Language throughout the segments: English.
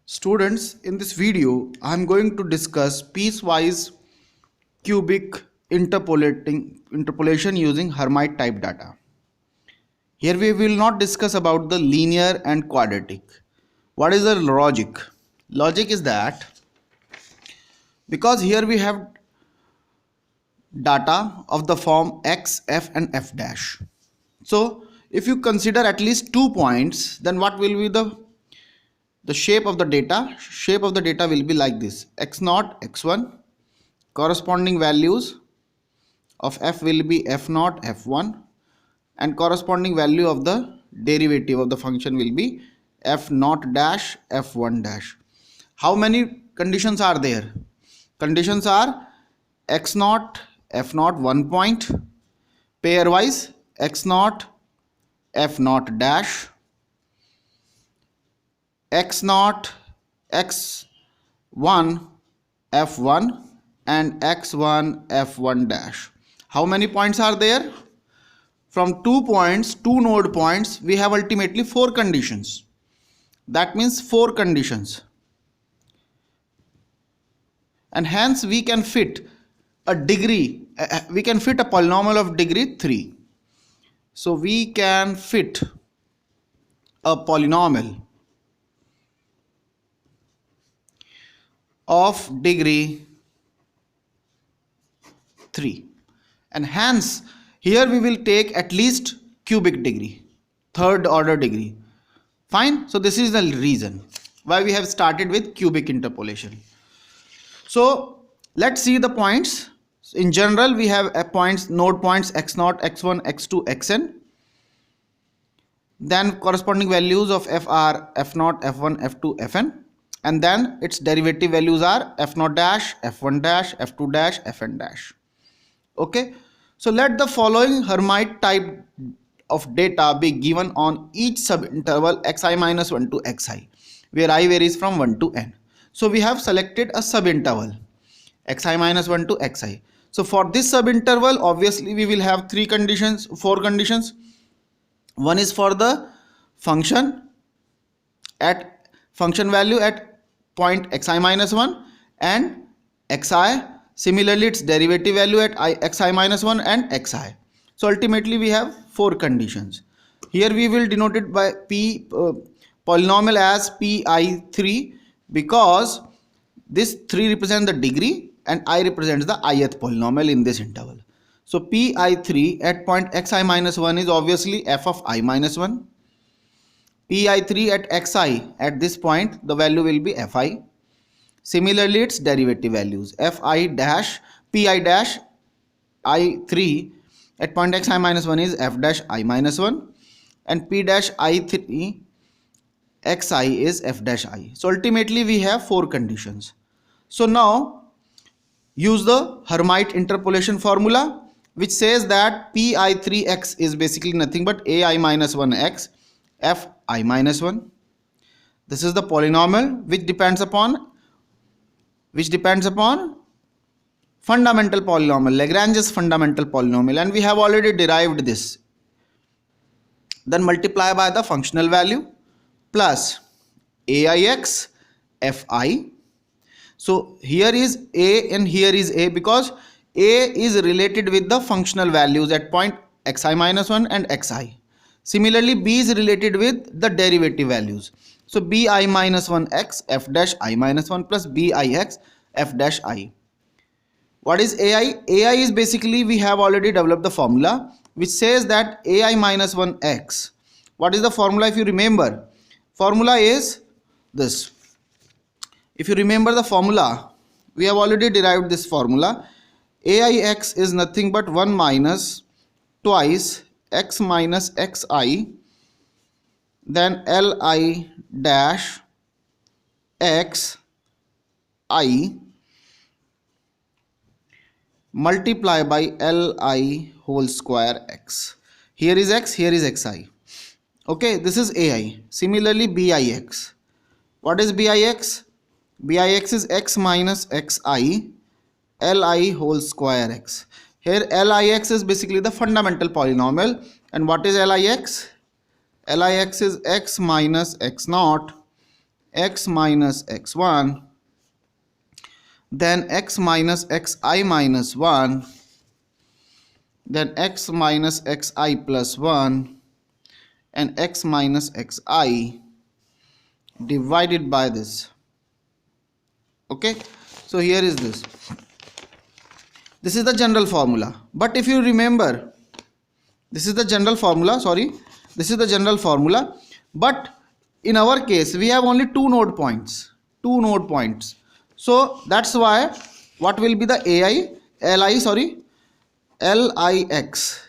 Students, in this video, I am going to discuss piecewise cubic interpolation using Hermite type data. Here we will not discuss about the linear and quadratic. What is the logic? Logic is that because here we have data of the form x, f and f dash. So if you consider at least 2 points, then what will be the shape of the data? Shape of the data will be like this: x0, x1, corresponding values of f will be f0, f1, and corresponding value of the derivative of the function will be f0 dash, f1 dash. How many conditions are there? Conditions are x0, f0 1 point, pairwise x0, f0 dash, x0, x1, f1 and x1, f1 dash. How many points are there? From 2 points, 2 node points, we have ultimately 4 conditions. That means 4 conditions. And hence we can fit a degree, we can fit a polynomial of degree 3. So we can fit a polynomial of degree 3, and hence here we will take at least cubic degree, third order degree. Fine. So this is the reason why we have started with cubic interpolation. So let's see the points. In general, we have node points x0, x1, x2, xn. Then corresponding values of f are f0, f1, f2, fn. And then its derivative values are f0 dash, f1 dash, f2 dash, fn dash. Okay. So let the following Hermite type of data be given on each subinterval xi minus 1 to xi, where I varies from 1 to n. So we have selected a subinterval xi minus 1 to xi. So for this subinterval, obviously we will have 4 conditions. One is for the function value at point xi minus 1 and xi. Similarly, its derivative value at xi minus 1 and xi. So ultimately we have 4 conditions. Here we will denote it by polynomial as pi3, because this 3 represents the degree and I represents the ith polynomial in this interval. So pi3 at point xi minus 1 is obviously f of I minus 1. pi3 at xi at this point, the value will be fi. Similarly, its derivative values fi dash, pi dash i3 at point xi minus 1 is f dash I minus 1, and p dash i3 xi is f dash I. So ultimately we have 4 conditions. So now use the Hermite interpolation formula, which says that pi3x is basically nothing but ai minus 1x fi minus 1. This is the polynomial which depends upon fundamental polynomial, Lagrange's fundamental polynomial, and we have already derived this. Then multiply by the functional value plus aix fi. So here is a and here is a, because a is related with the functional values at point xi minus 1 and xi. Similarly, b is related with the derivative values. So bi minus 1x f dash I minus 1 plus bix f dash I. What is ai? Ai is basically, we have already developed the formula which says that ai minus 1x. What is the formula? If you remember, formula is this. If you remember the formula, we have already derived this formula. aix is nothing but 1 minus twice x minus xi, then li dash x I multiply by li whole square x. Here is x, here is xi. Okay, this is ai. Similarly, bix. What is bix? Bix is x minus xi li whole square x. Here lix is basically the fundamental polynomial. And what is lix? Lix is x minus x naught x minus x1, then x minus xi minus 1, then x minus xi plus 1, and x minus xi divided by this. Okay, so here is this. This is the general formula. But if you remember, this is the general formula, this is the general formula. But in our case, we have only two node points. So that's why what will be the LIX.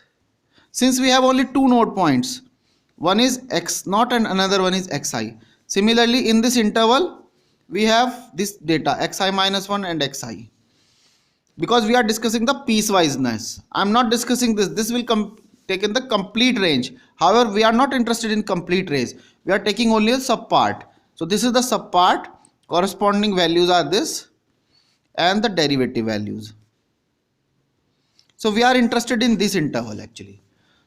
Since we have only two node points, one is x0 and another one is xi. Similarly, in this interval, we have this data xi minus 1 and xi. Because we are discussing the piecewiseness, I am not discussing this. This will take in the complete range. However, we are not interested in complete range. We are taking only a sub part. So this is the sub part. Corresponding values are this and the derivative values. So we are interested in this interval actually.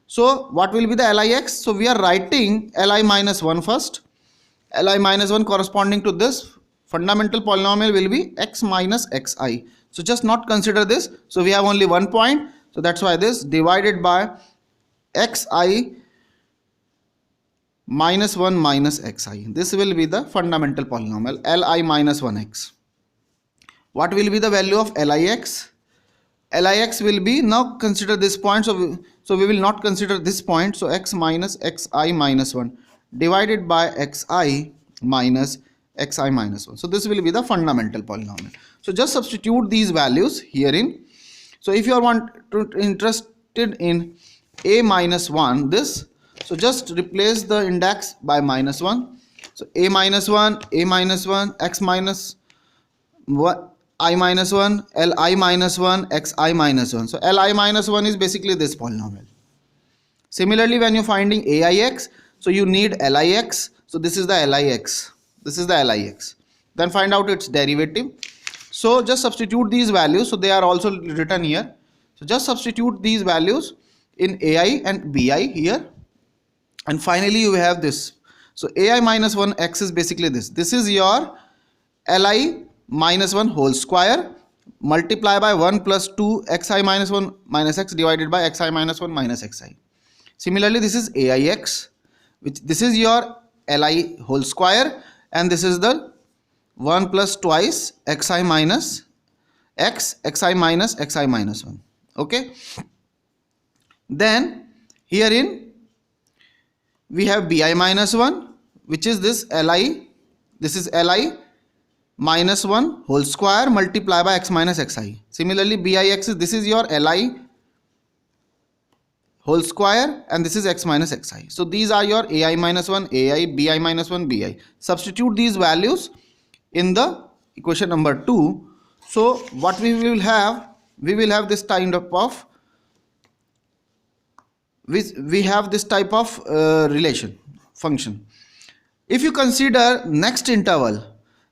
So what will be the LIX? So we are writing Li minus 1 first. Li minus 1 corresponding to this fundamental polynomial will be x minus xi. So just not consider this. So we have only 1 point. So that's why this divided by xi minus 1 minus xi. This will be the fundamental polynomial Li minus 1x. What will be the value of LIX? LIX will be, now consider this point. So we will not consider this point. So x minus xi minus 1 divided by xi minus xi minus 1. So this will be the fundamental polynomial. So just substitute these values herein. So if you are interested in a minus 1, this, so just replace the index by minus 1. So a minus 1, x minus 1, I minus 1, Li minus 1, xi minus 1. So Li minus 1 is basically this polynomial. Similarly, when you're finding AIX, so you need LIX. So this is the LIX. This is the LIX. Then find out its derivative. So just substitute these values. So they are also written here. So just substitute these values in AI and BI here. And finally you have this. So AI minus 1x is basically this. This is your Li minus 1 whole square multiply by 1 plus 2 xi minus 1 minus x divided by xi minus 1 minus xi. Similarly, this is AIX, which this is your Li whole square, and this is the 1 plus twice xi minus x, xi minus xi minus 1. Okay. Then herein we have Bi minus 1, which is this Li. This is Li minus 1 whole square multiply by x minus xi. Similarly, Bix is, this is your Li whole square, and this is x minus xi. So these are your ai minus 1 ai, bi minus 1 bi. Substitute these values in the equation number 2. So what we will have this kind of we have this type of relation function. If you consider next interval,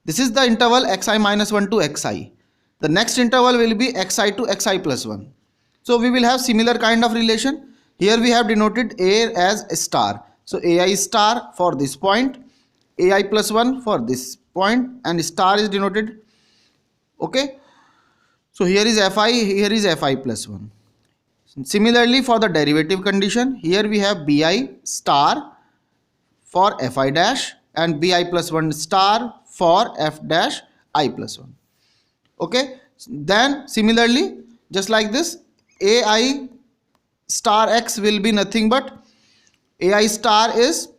this is the interval xi minus 1 to xi. The next interval will be xi to xi plus 1. So we will have similar kind of relation. Here we have denoted a as a star. So ai star for this point, ai plus 1 for this point, and star is denoted. Okay. So here is fi, here is fi plus 1. Similarly, for the derivative condition, here we have bi star for fi dash and bi plus 1 star for f dash I plus 1. Okay. Then similarly, just like this, ai star x will be nothing but ai star is,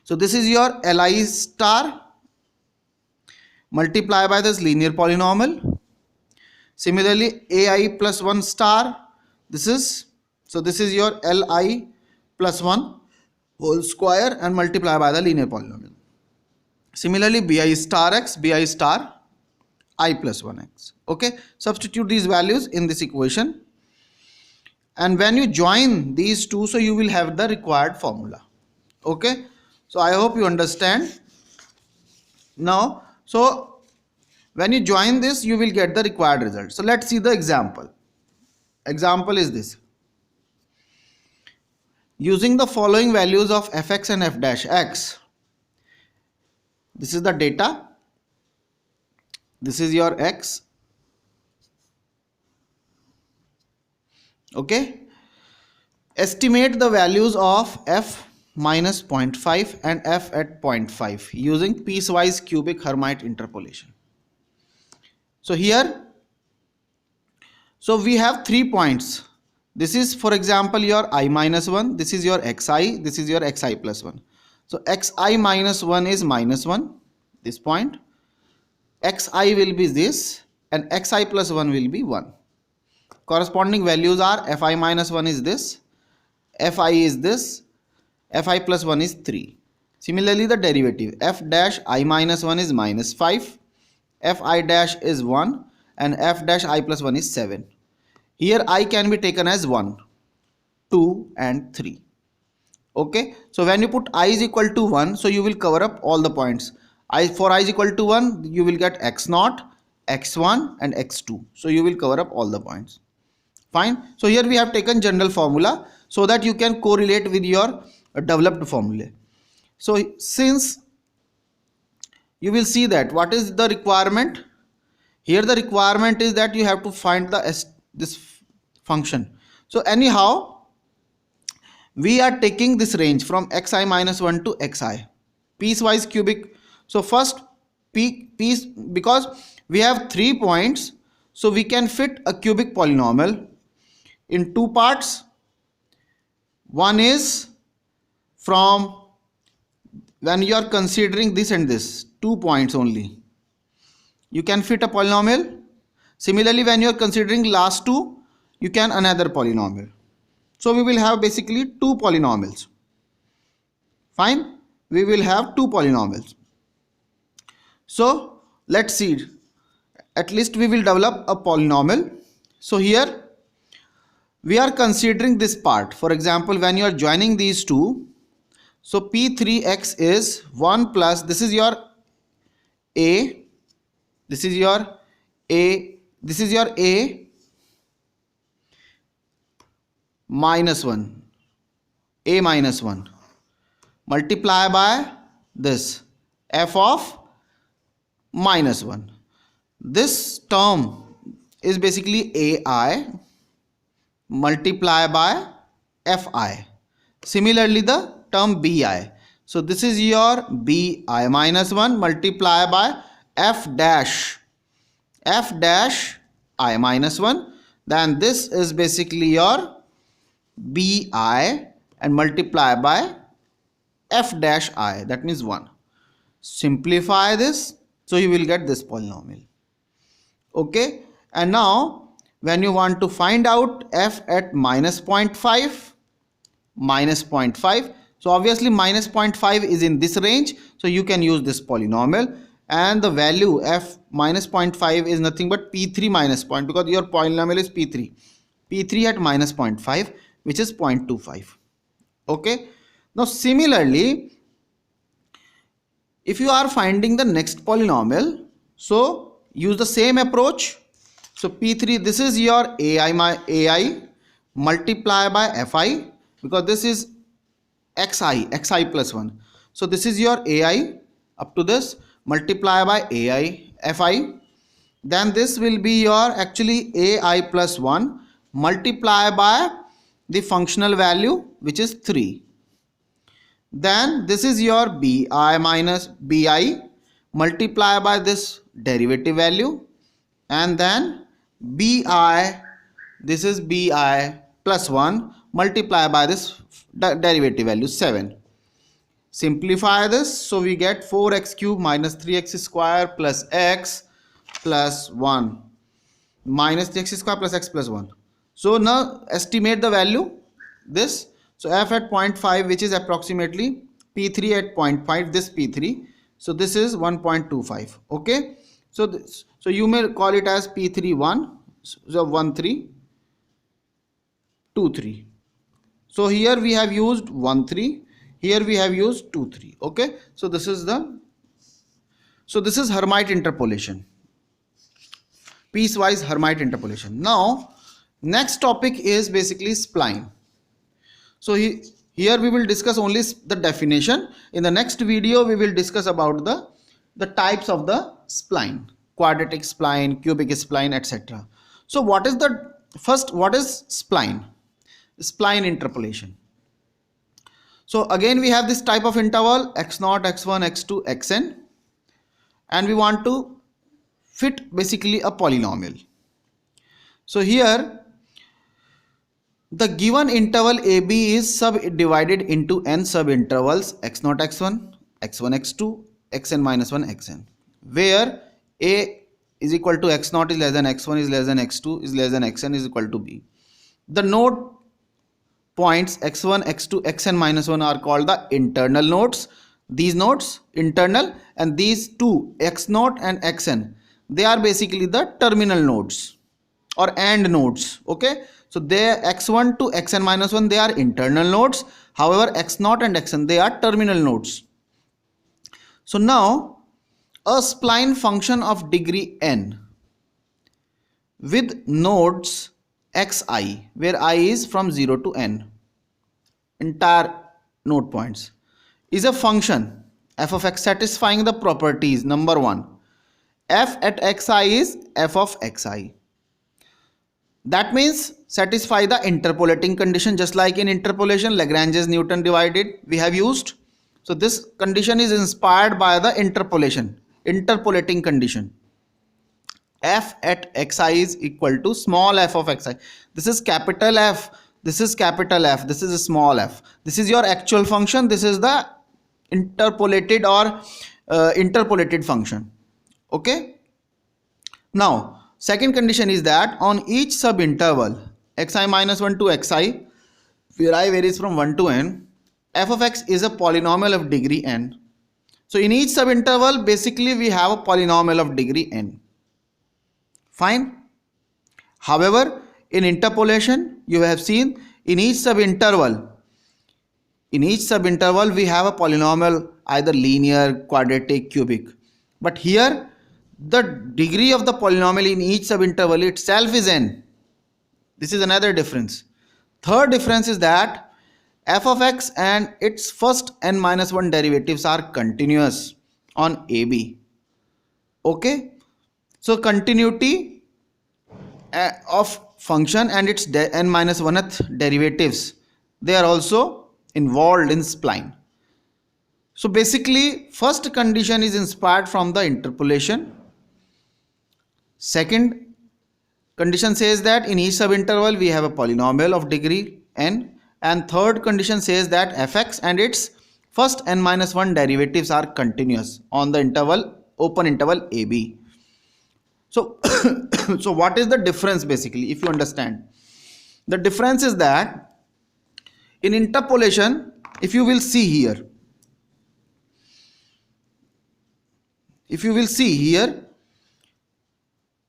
so this is your li star multiply by this linear polynomial. Similarly, ai plus 1 star, this is, so this is your li plus 1 whole square and multiply by the linear polynomial. Similarly, bi star x, bi star I plus 1x. Okay, substitute these values in this equation, and when you join these two, so you will have the required formula. Okay, so I hope you understand now. So when you join this, you will get the required result. So let's see the example. Example is this: using the following values of fx and f dash x, This is the data. This is your x. Okay. Estimate the values of f minus 0.5 and f at 0.5 using piecewise cubic Hermite interpolation. So here, so we have 3 points. This is, for example, your I minus 1. This is your xi. This is your xi plus 1. So xi minus 1 is minus 1, this point. Xi will be this, and xi plus 1 will be 1. Corresponding values are fi minus 1 is this, fi is this, fi plus 1 is 3. Similarly, the derivative f dash I minus 1 is minus 5, fi dash is 1, and f dash I plus 1 is 7. Here I can be taken as 1, 2 and 3. Okay, so when you put I is equal to 1, so you will cover up all the points. For I is equal to 1, you will get x0, x1 and x2. So you will cover up all the points. Fine. So here we have taken general formula so that you can correlate with your developed formula. So since you will see that what is the requirement? Here the requirement is that you have to find this function. So anyhow, we are taking this range from xi minus 1 to xi, piecewise cubic. So first piece, because we have 3 points, so we can fit a cubic polynomial in 2 parts. One is from when you are considering this and this, 2 points only, you can fit a polynomial. Similarly, when you are considering last 2, you can another polynomial. So we will have basically 2 polynomials. Fine, we will have 2 polynomials. So let's see, at least we will develop a polynomial. So here we are considering this part. For example, when you are joining these two, so p3x is 1 plus, this is your a, this is your a, this is your a minus 1, a minus 1, multiply by this f of minus 1. This term is basically ai multiply by fi. Similarly, the term bi. So this is your bi minus 1 multiply by f dash I minus 1. Then this is basically your bi and multiply by f dash I, that means 1. Simplify this, so you will get this polynomial. Okay, and now when you want to find out f at minus 0.5, so obviously minus 0.5 is in this range, so you can use this polynomial, and the value f minus 0.5 is nothing but p3 minus point, because your polynomial is p3 at minus 0.5, which is 0.25. Okay, now similarly, if you are finding the next polynomial, so use the same approach. So p3, this is your ai multiply by fi, because this is xi plus 1. So this is your ai up to this, multiply by ai fi. Then this will be your actually ai plus 1 multiply by the functional value, which is 3. Then this is your bi minus bi multiply by this derivative value, and then bi, this is bi plus 1 multiply by this derivative value 7. Simplify this, so we get 4x cube minus 3x square plus x plus 1 minus 3x square plus x plus 1. So now estimate the value this. So f at 0.5, which is approximately p3 at 0.5, this p3, so this is 1.25. okay, so this, so you may call it as p3 1, so 1 3 2 3. So here we have used 1 3, here we have used 2 3. okay, so this is Hermite interpolation, piecewise Hermite interpolation. Now next topic is basically spline. So here we will discuss only the definition. In the next video we will discuss about the the types of the spline: quadratic spline, cubic spline, etc. So what is the first, what is spline? Spline interpolation. So again we have this type of interval x0, x1, x2, xn, and we want to fit basically a polynomial. So here the given interval AB is subdivided into n subintervals x0, x1, x1, x2, xn minus 1, xn, where A is equal to x0 is less than x1 is less than x2 is less than xn is equal to B. The node points x1, x2, xn minus 1 are called the internal nodes. These nodes internal, and these two x0 and xn, they are basically the terminal nodes or AND nodes. Okay, so they x1 to xn minus 1, they are internal nodes. However, x0 and xn, they are terminal nodes. So now a spline function of degree n with nodes xi, where I is from 0 to n, entire node points, is a function f of x satisfying the properties: number 1, f at xi is f of xi. That means satisfy the interpolating condition, just like in interpolation Lagrange's Newton divided we have used. So this condition is inspired by the interpolating condition. F at xi is equal to small f of xi. This is capital F, this is capital F, this is a small f. This is your actual function, this is the interpolated or interpolated function. Okay. Now second condition is that on each subinterval xi minus 1 to xi, where I varies from 1 to n, f of x is a polynomial of degree n. So in each subinterval basically we have a polynomial of degree n. Fine. However, in interpolation you have seen in each subinterval we have a polynomial, either linear, quadratic, cubic. But here the degree of the polynomial in each subinterval itself is n. This is another difference. Third difference is that f of x and its first n minus 1 derivatives are continuous on AB. Okay. So continuity of function and its n minus 1th derivatives, they are also involved in spline. So basically first condition is inspired from the interpolation. Second condition says that in each subinterval we have a polynomial of degree n, and third condition says that fx and its first n minus 1 derivatives are continuous on the interval, open interval AB. So so what is the difference basically, if you understand? The difference is that in interpolation, if you will see here,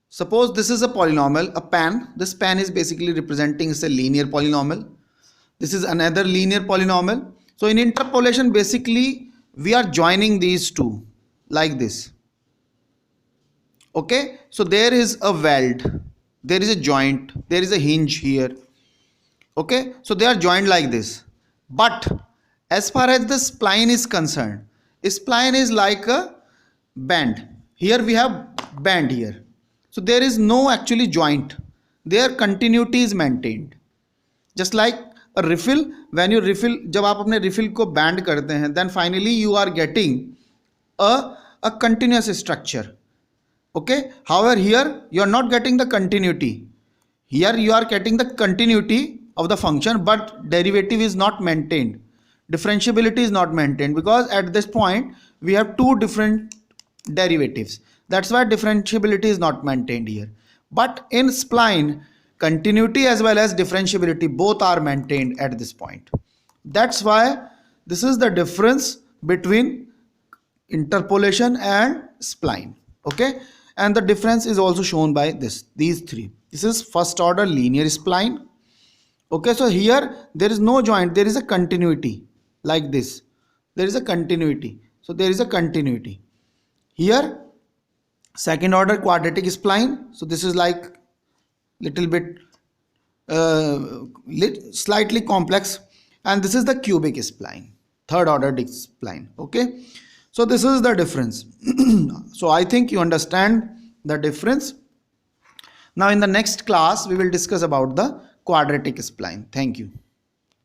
suppose this is a polynomial, a pan. This pan is basically representing a linear polynomial. This is another linear polynomial. So in interpolation basically we are joining these two like this. Okay, so there is a weld, there is a joint, there is a hinge here. Okay, so they are joined like this. But as far as the spline is concerned, spline is like a band. Here we have band here. So there is no actually joint. Their continuity is maintained. Just like a refill, when you refill, जब आप अपने refill को band करते हैं, then finally you are getting a continuous structure. Okay. However, here you are not getting the continuity. Here you are getting the continuity of the function, but derivative is not maintained. Differentiability is not maintained, because at this point we have two different derivatives. That's why differentiability is not maintained here. But in spline, continuity as well as differentiability both are maintained at this point. That's why this is the difference between interpolation and spline. Okay, and the difference is also shown by these three. This is first order linear spline. Okay, so here there is no joint, there is a continuity like this. There is a continuity. So there is a continuity. Here second order quadratic spline. So this is like little bit slightly complex, and this is the cubic spline, third order spline. Okay, So this is the difference. So I think you understand the difference. Now in the next class we will discuss about the quadratic spline. Thank you.